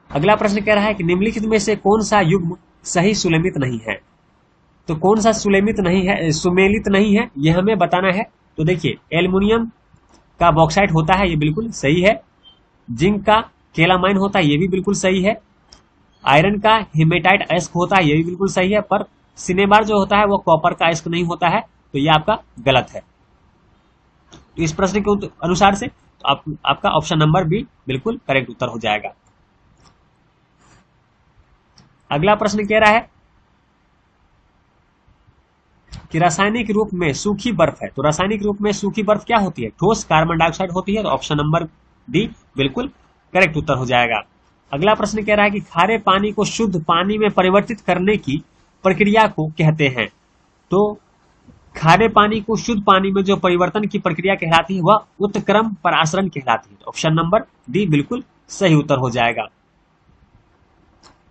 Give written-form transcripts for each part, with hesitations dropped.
अगला प्रश्न कह रहा है कि निम्नलिखित में से कौन सा युग्म सही सुमेलित नहीं है। तो कौन सा सुमेलित नहीं है यह हमें बताना है। तो देखिए, एल्युमिनियम का बॉक्साइट होता है, ये बिल्कुल सही है। जिंक का केलामाइन होता है, ये भी बिल्कुल सही है। आयरन का हेमेटाइट अयस्क होता है, ये भी बिल्कुल सही है। पर सिनेबार जो होता है वो कॉपर का अयस्क नहीं होता है, तो ये आपका गलत है। तो इस प्रश्न के अनुसार से तो आपका ऑप्शन नंबर बी बिल्कुल करेक्ट उत्तर हो जाएगा। अगला प्रश्न कह रहा है कि रासायनिक रूप में सूखी बर्फ है। तो रासायनिक रूप में सूखी बर्फ क्या होती है? ठोस कार्बन डाइऑक्साइड होती है। तो ऑप्शन नंबर डी बिल्कुल करेक्ट उत्तर हो जाएगा। अगला प्रश्न कह रहा है कि खारे पानी को शुद्ध पानी में परिवर्तित करने की प्रक्रिया को कहते हैं। तो खारे पानी को शुद्ध पानी में जो परिवर्तन की प्रक्रिया कहलाती है वह उत्क्रम परासरण कहलाती है। तो ऑप्शन नंबर डी बिल्कुल सही उत्तर हो जाएगा।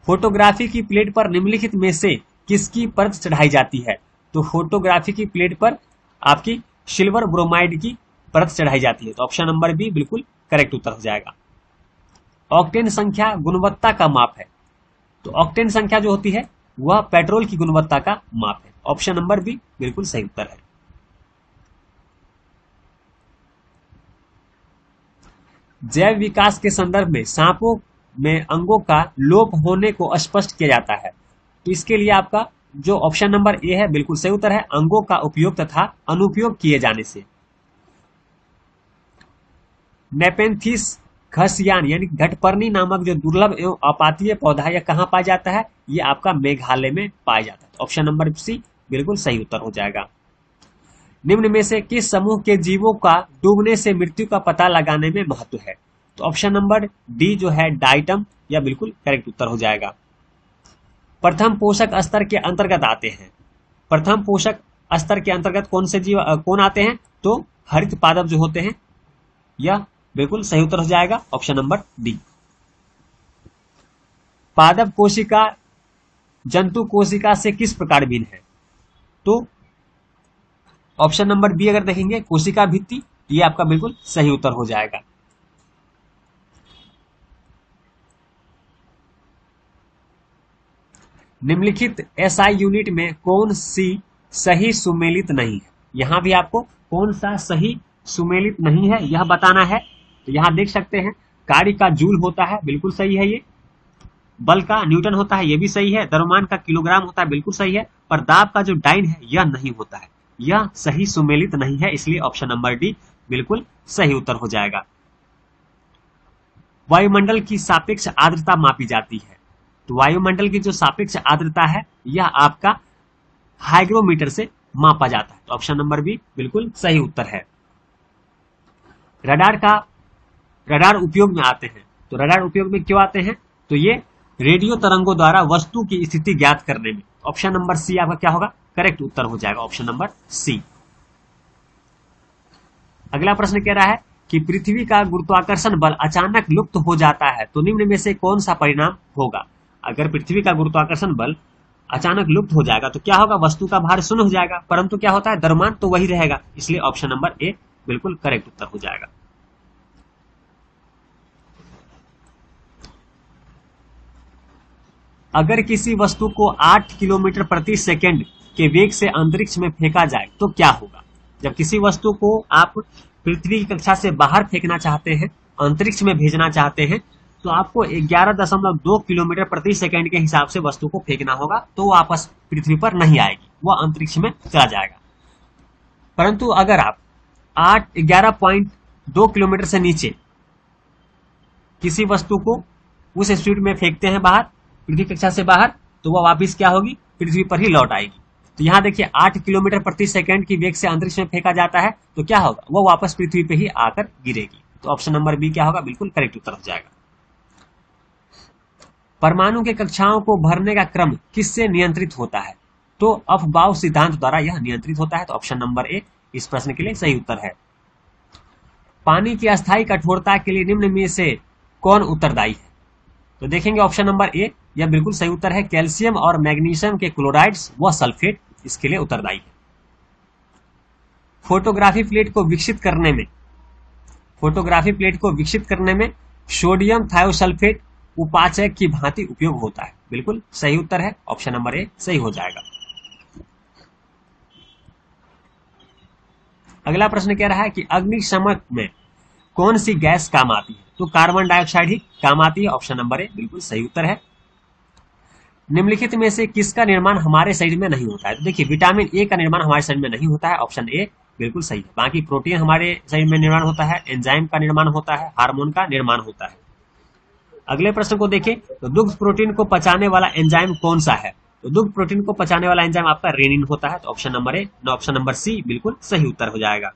फोटोग्राफी की प्लेट पर निम्नलिखित में से किसकी परत चढ़ाई जाती है? तो फोटोग्राफी की प्लेट पर आपकी सिल्वर ब्रोमाइड की परत चढ़ाई जाती है। तो ऑप्शन नंबर बी बिल्कुल करेक्ट उत्तर हो जाएगा। ऑक्टेन संख्या गुणवत्ता का माप है। तो ऑक्टेन संख्या जो होती है वह पेट्रोल की गुणवत्ता का माप है। ऑप्शन नंबर बी बिल्कुल सही उत्तर है। जैव विकास के संदर्भ में सांपों में अंगों का लोप होने को स्पष्ट किया जाता है। तो इसके लिए आपका जो ऑप्शन नंबर ए है बिल्कुल सही उत्तर है, अंगों का उपयोग तथा अनुपयोग किए जाने से। नेपेंथिस घसयान यानी घटपर्णी नामक जो दुर्लभ एवं अपातीय पौधा यह कहां पाया जाता है? ये आपका मेघालय में पाया जाता है। ऑप्शन नंबर सी बिल्कुल सही उत्तर हो जाएगा। निम्न में से किस समूह के जीवों का डूबने से मृत्यु का पता लगाने में महत्व है? तो ऑप्शन नंबर डी जो है डाइटम, यह बिल्कुल करेक्ट उत्तर हो जाएगा। प्रथम पोषक स्तर के अंतर्गत आते हैं। प्रथम पोषक स्तर के अंतर्गत कौन से जीव कौन आते हैं? तो हरित पादप जो होते हैं, यह बिल्कुल सही उत्तर हो जाएगा। Option number D. पादप कोशिका जंतु कोशिका से किस प्रकार भिन्न है? तो ऑप्शन नंबर बी अगर देखेंगे कोशिका भित्ति, ये आपका बिल्कुल सही उत्तर हो जाएगा। निम्नलिखित एसआई यूनिट में कौन सी सही सुमेलित नहीं है? यहां भी आपको कौन सा सही सुमेलित नहीं है यह बताना है। तो यहां देख सकते हैं कार्य का जूल होता है, बिल्कुल सही है ये। बल का न्यूटन होता है, ये भी सही है। द्रव्यमान का किलोग्राम होता है, बिल्कुल सही है। पर दाब का जो डाइन है यह नहीं होता है, यह सही सुमेलित नहीं है। इसलिए ऑप्शन नंबर डी बिल्कुल सही उत्तर हो जाएगा। वायुमंडल की सापेक्ष आर्द्रता मापी जाती है। तो वायुमंडल की जो सापेक्ष आर्द्रता है यह आपका हाइग्रोमीटर से मापा जाता है। तो ऑप्शन नंबर बी बिल्कुल सही उत्तर है। रडार उपयोग में आते हैं। तो रडार उपयोग में क्यों आते हैं? तो ये रेडियो तरंगों द्वारा वस्तु की स्थिति ज्ञात करने में। ऑप्शन नंबर सी आपका क्या होगा? करेक्ट उत्तर हो जाएगा। Option number C. अगला प्रश्न कह रहा है कि पृथ्वी का गुरुत्वाकर्षण बल अचानक लुप्त हो जाता है तो निम्न में से कौन सा परिणाम होगा? अगर पृथ्वी का गुरुत्वाकर्षण बल अचानक लुप्त हो जाएगा तो क्या होगा? वस्तु का भार शून्य हो जाएगा, परंतु क्या होता है? द्रव्यमान तो वही रहेगा। इसलिए ऑप्शन नंबर ए बिल्कुल करेक्ट उत्तर हो जाएगा। अगर किसी वस्तु को 8 किलोमीटर प्रति सेकंड के वेग से अंतरिक्ष में फेंका जाए तो क्या होगा? जब किसी वस्तु को आप पृथ्वी की कक्षा से बाहर फेंकना चाहते हैं, अंतरिक्ष में भेजना चाहते हैं, तो आपको 11.2 किलोमीटर प्रति सेकंड के हिसाब से वस्तु को फेंकना होगा, तो वो वापस पृथ्वी पर नहीं आएगी, वह अंतरिक्ष में चला जाएगा। परंतु अगर आप 11.2 किलोमीटर से नीचे किसी वस्तु को उस स्पीड में फेंकते हैं बाहर, पृथ्वी कक्षा से बाहर, तो वह वापस क्या होगी? पृथ्वी पर ही लौट आएगी। तो यहां देखिए 8 किलोमीटर प्रति सेकंड की वेग से अंतरिक्ष में फेंका जाता है, तो क्या होगा? वह वापस पृथ्वी पे ही आकर गिरेगी। तो ऑप्शन नंबर बी क्या होगा? बिल्कुल करेक्ट उत्तर हो जाएगा। परमाणु के कक्षाओं को भरने का क्रम किससे नियंत्रित होता है? तो अफबाउ सिद्धांत द्वारा यह नियंत्रित होता है। तो ऑप्शन नंबर ए इस प्रश्न के लिए सही उत्तर है। पानी की अस्थायी कठोरता के लिए निम्न में से कौन उत्तरदायी है? तो देखेंगे ऑप्शन नंबर ए, यह बिल्कुल सही उत्तर है। कैल्शियम और मैग्नीशियम के क्लोराइड्स व सल्फेट इसके लिए उत्तरदायी है। फोटोग्राफी प्लेट को विकसित करने में सोडियम थायोसल्फेट उपाचय की भांति उपयोग होता है। बिल्कुल सही उत्तर है, ऑप्शन नंबर ए सही हो जाएगा। अगला प्रश्न कह रहा है कि अग्निशमन में कौन सी गैस काम आती है? तो कार्बन डाइऑक्साइड ही काम आती है, ऑप्शन नंबर ए बिल्कुल सही उत्तर है। निम्नलिखित में से किसका निर्माण हमारे शरीर में नहीं होता है? तो देखिए विटामिन ए का निर्माण हमारे शरीर में नहीं होता है, ऑप्शन ए बिल्कुल सही है। बाकी प्रोटीन हमारे शरीर में निर्माण होता है, एंजाइम का निर्माण होता है, हार्मोन का निर्माण होता है। अगले प्रश्न को देखें तो दुग्ध प्रोटीन को पचाने वाला एंजाइम कौन सा है? तो दुग्ध प्रोटीन को पचाने वाला एंजाइम आपका रेनिन होता है, तो option number A option number C बिल्कुल सही उत्तर हो जाएगा।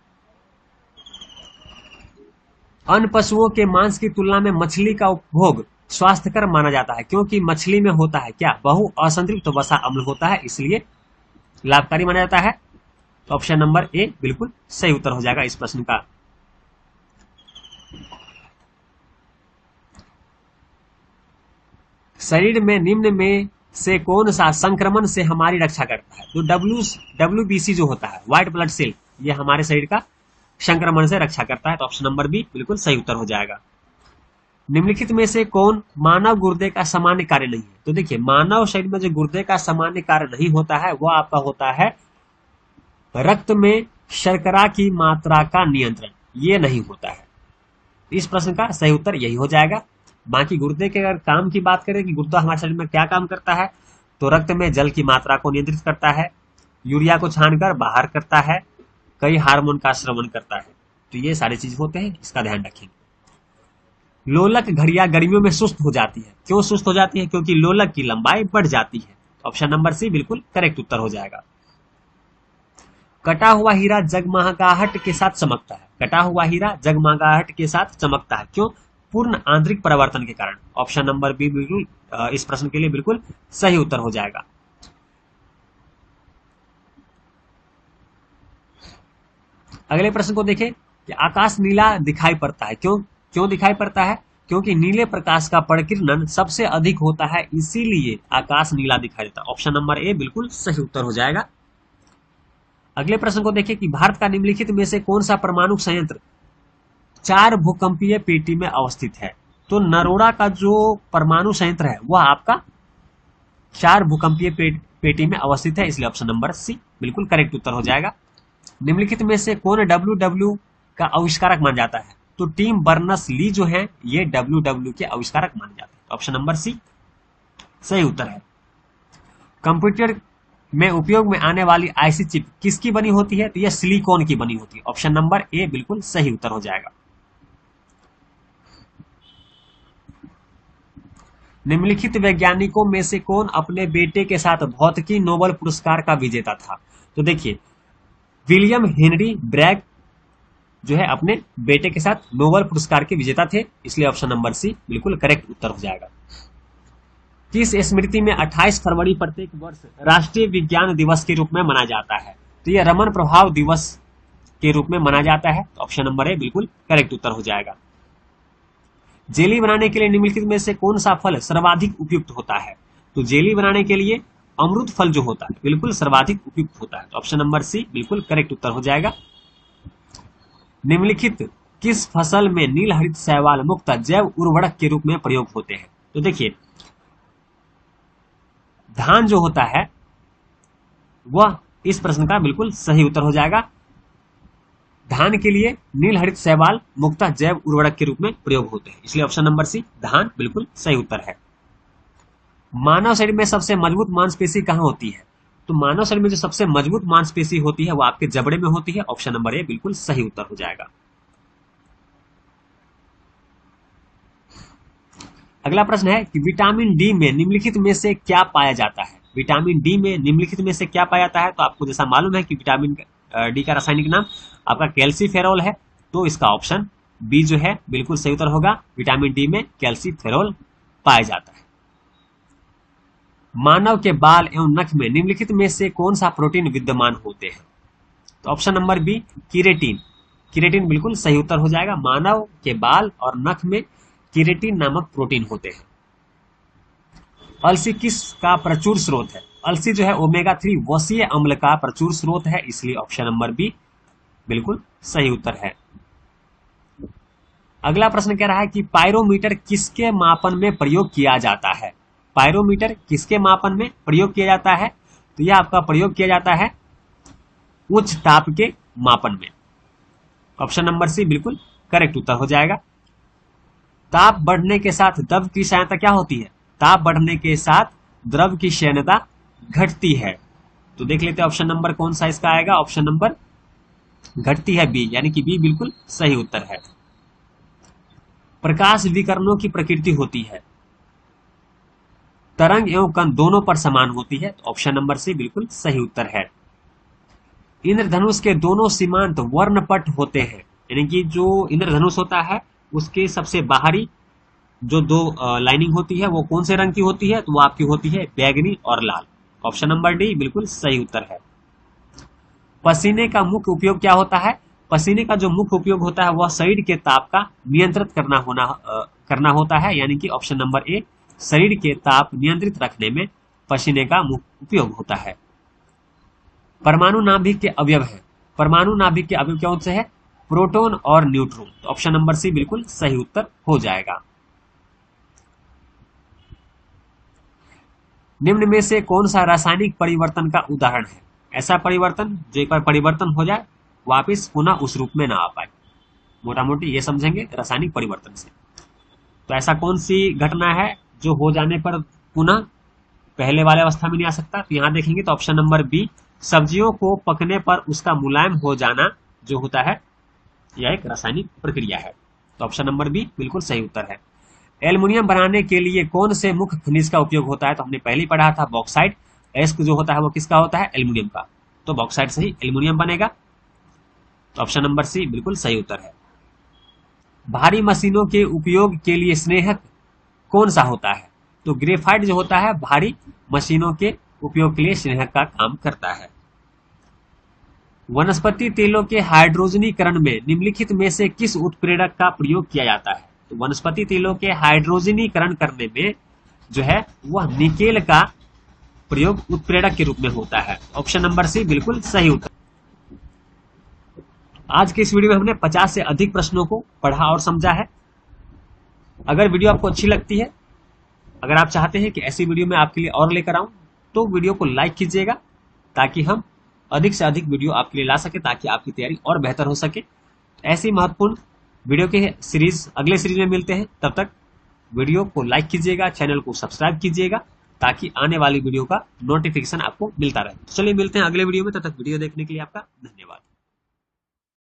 अन्य पशुओं के मांस की तुलना में मछली का उपभोग स्वास्थ्यकर माना जाता है, क्योंकि मछली में होता है क्या? बहु असंतृप्त वसा अम्ल होता है, इसलिए लाभकारी माना जाता है। तो ऑप्शन नंबर ए बिल्कुल सही उत्तर हो जाएगा इस प्रश्न का। शरीर में निम्न में से कौन सा संक्रमण से हमारी रक्षा करता है? तो WBC जो होता है, व्हाइट ब्लड सेल, ये हमारे शरीर का संक्रमण से रक्षा करता है, तो ऑप्शन नंबर बी बिल्कुल सही उत्तर हो जाएगा। निम्नलिखित में से कौन मानव गुर्दे का सामान्य कार्य नहीं है? तो देखिए मानव शरीर में जो गुर्दे का सामान्य कार्य नहीं होता है वो आपका होता है रक्त में शर्करा की मात्रा का नियंत्रण, ये नहीं होता है। इस प्रश्न का सही उत्तर यही हो जाएगा। बाकी गुर्दे के अगर काम की बात करें कि गुर्दा हमारे शरीर में क्या काम करता है, तो रक्त में जल की मात्रा को नियंत्रित करता है, यूरिया को छानकर बाहर करता है, कई हार्मोन का श्रवण करता है, तो ये सारी चीज होते हैं, इसका ध्यान रखेंगे। लोलक घड़ियां गर्मियों में सुस्त हो जाती है, क्यों सुस्त हो जाती है? क्योंकि लोलक की लंबाई बढ़ जाती है, ऑप्शन नंबर सी बिल्कुल करेक्ट उत्तर हो जाएगा। कटा हुआ हीरा जगमगाहट के साथ चमकता है, कटा हुआ हीरा जगमगाहट के साथ चमकता है, क्यों? पूर्ण आंतरिक परिवर्तन के कारण, ऑप्शन नंबर बी बिल्कुल इस प्रश्न के लिए बिल्कुल सही उत्तर हो जाएगा। अगले प्रश्न को देखें कि आकाश नीला दिखाई पड़ता है, क्यों दिखाई पड़ता है? क्योंकि नीले प्रकाश का परिकिरण सबसे अधिक होता है, इसीलिए आकाश नीला दिखाई देता है, ऑप्शन नंबर ए बिल्कुल सही उत्तर हो जाएगा। अगले प्रश्न को देखें कि भारत का निम्नलिखित में से कौन सा परमाणु संयंत्र 4 भूकंपीय पेटी में अवस्थित है? तो नरोड़ा का जो परमाणु संयंत्र है वह आपका 4 भूकंपीय पेटी में अवस्थित है, इसलिए ऑप्शन नंबर सी बिल्कुल करेक्ट उत्तर हो जाएगा। निम्नलिखित में से कौन WW का आविष्कारक माना जाता है? तो टिम बर्नर्स ली जो है ये WW के आविष्कारक माने जाते हैं, ऑप्शन नंबर सी सही उत्तर है। कंप्यूटर में उपयोग में आने वाली आईसी चिप किसकी बनी होती है? तो यह सिलिकॉन की बनी होती है, ऑप्शन नंबर ए बिल्कुल सही उत्तर हो जाएगा। निम्नलिखित वैज्ञानिकों में से कौन अपने बेटे के साथ भौतिकी नोबेल पुरस्कार का विजेता था? तो देखिए विलियम हेनरी ब्रैग जो है अपने बेटे के साथ नोबेल पुरस्कार के विजेता थे, इसलिए ऑप्शन नंबर सी बिल्कुल करेक्ट उत्तर हो जाएगा। किस स्मृति में 28 फरवरी प्रत्येक वर्ष राष्ट्रीय विज्ञान दिवस के रूप में मनाया जाता है? तो यह रमन प्रभाव दिवस के रूप में मनाया जाता है, तो ऑप्शन नंबर ए बिल्कुल करेक्ट उत्तर हो जाएगा। जेली बनाने के लिए निम्नलिखित में से कौन सा फल सर्वाधिक उपयुक्त होता है? तो जेली बनाने के लिए अमरूद फल जो होता है बिल्कुल सर्वाधिक उपयुक्त होता है, तो ऑप्शन नंबर सी बिल्कुल करेक्ट उत्तर हो जाएगा। निम्नलिखित किस फसल में नील हरित शैवाल मुक्त जैव उर्वरक के रूप में प्रयोग होते हैं? तो देखिए धान जो होता है वह इस प्रश्न का बिल्कुल सही उत्तर हो जाएगा। धान के लिए नील हरित शैवाल मुक्त जैव उर्वरक के रूप में प्रयोग होते हैं, इसलिए ऑप्शन नंबर सी धान बिल्कुल सही उत्तर है। मानव शरीर में सबसे मजबूत मांसपेशी कहां होती है? तो मानव शरीर में जो सबसे मजबूत मांसपेशी होती है वो आपके जबड़े में होती है, ऑप्शन नंबर ए बिल्कुल सही उत्तर हो जाएगा। अगला प्रश्न है कि विटामिन डी में निम्नलिखित में से क्या पाया जाता है? विटामिन डी में निम्नलिखित में से क्या पाया जाता है? तो आपको जैसा मालूम है कि विटामिन डी का रासायनिक नाम आपका कैल्सीफेरॉल है, तो इसका ऑप्शन बी जो है बिल्कुल सही उत्तर होगा। विटामिन डी में कैल्सीफेरॉल पाया जाता है। मानव के बाल एवं नख में निम्नलिखित में से कौन सा प्रोटीन विद्यमान होते हैं? तो ऑप्शन नंबर बी कीरेटिन, कीरेटिन बिल्कुल सही उत्तर हो जाएगा। मानव के बाल और नख में कीरेटिन नामक प्रोटीन होते हैं। अलसी किस का प्रचुर स्रोत है? अलसी जो है ओमेगा 3 वसीय अम्ल का प्रचुर स्रोत है, इसलिए ऑप्शन नंबर बी बिल्कुल सही उत्तर है। अगला प्रश्न कह रहा है कि पायरोमीटर किसके मापन में प्रयोग किया जाता है। पायरोमीटर किसके मापन में प्रयोग किया जाता है, तो यह आपका प्रयोग किया जाता है उच्च ताप के मापन में। ऑप्शन नंबर सी बिल्कुल करेक्ट उत्तर हो जाएगा। ताप बढ़ने के साथ द्रव की श्यानता क्या होती है, ताप बढ़ने के साथ द्रव की श्यानता घटती है। तो देख लेते हैं ऑप्शन नंबर कौन सा इसका आएगा। ऑप्शन नंबर घटती है बी, यानी कि बी बिल्कुल सही उत्तर है। प्रकाश विकिरणों की प्रकृति होती है तरंग एवं कण दोनों पर समान होती है। तो ऑप्शन नंबर सी बिल्कुल सही उत्तर है। इंद्रधनुष के दोनों सीमांत वर्णपट होते हैं, यानी कि जो इंद्रधनुष होता है उसके सबसे बाहरी जो दो लाइनिंग होती है वो कौन से रंग की होती है, तो वो आपकी होती है बैगनी और लाल। ऑप्शन नंबर डी बिल्कुल सही उत्तर है। पसीने का मुख्य उपयोग क्या होता है, पसीने का जो मुख्य उपयोग होता है वह शरीर के ताप का नियंत्रित करना होता है, यानी कि ऑप्शन नंबर ए शरीर के ताप नियंत्रित रखने में पसीने का मुख्य उपयोग होता है। परमाणु नाभिक के अवयव है, परमाणु नाभिक के अवयव कौन से है, प्रोटॉन और न्यूट्रॉन। तो ऑप्शन नंबर सी बिल्कुल सही उत्तर हो जाएगा। निम्न में से कौन सा रासायनिक परिवर्तन का उदाहरण है, ऐसा परिवर्तन जो एक बार परिवर्तन हो जाए वापिस पुनः उस रूप में ना आ पाए, मोटा मोटी ये समझेंगे रासायनिक परिवर्तन से। तो ऐसा कौन सी घटना है जो हो जाने पर पुनः पहले वाले अवस्था में नहीं आ सकता, तो यहां देखेंगे तो ऑप्शन नंबर बी सब्जियों को पकने पर उसका मुलायम हो जाना जो होता है यह एक रासायनिक प्रक्रिया है। तो ऑप्शन नंबर बी बिल्कुल सही उत्तर है। एल्युमिनियम बनाने के लिए कौन से मुख्य खनिज का उपयोग होता है, तो हमने पहले ही पढ़ा था बॉक्साइट। एस जो होता है वो किसका होता है, एल्युमिनियम का। तो बॉक्साइट से ही एल्युमिनियम बनेगा। तो ऑप्शन नंबर सी बिल्कुल सही उत्तर है। भारी मशीनों के उपयोग के लिए स्नेहक कौन सा होता है, तो ग्रेफाइट जो होता है भारी मशीनों के उपयोग के लिए स्नेहक का काम करता है। वनस्पति तेलों के हाइड्रोजनीकरण में निम्नलिखित में से किस उत्प्रेरक का प्रयोग किया जाता है, तो वनस्पति तेलों के हाइड्रोजनीकरण करने में जो है वह निकेल का प्रयोग उत्प्रेरक के रूप में होता है। ऑप्शन नंबर सी बिल्कुल सही उत्तर। आज के इस वीडियो में हमने 50 से अधिक प्रश्नों को पढ़ा और समझा है। अगर वीडियो आपको अच्छी लगती है, अगर आप चाहते हैं कि ऐसी वीडियो मैं आपके लिए और लेकर आऊं, तो वीडियो को लाइक कीजिएगा ताकि हम अधिक से अधिक वीडियो आपके लिए ला सके, ताकि आपकी तैयारी और बेहतर हो सके। ऐसी महत्वपूर्ण वीडियो के सीरीज अगले सीरीज में मिलते हैं। तब तक वीडियो को लाइक कीजिएगा, चैनल को सब्सक्राइब कीजिएगा ताकि आने वाली वीडियो का नोटिफिकेशन आपको मिलता रहे। चलिए मिलते हैं अगले वीडियो में, तब तक वीडियो देखने के लिए आपका धन्यवाद।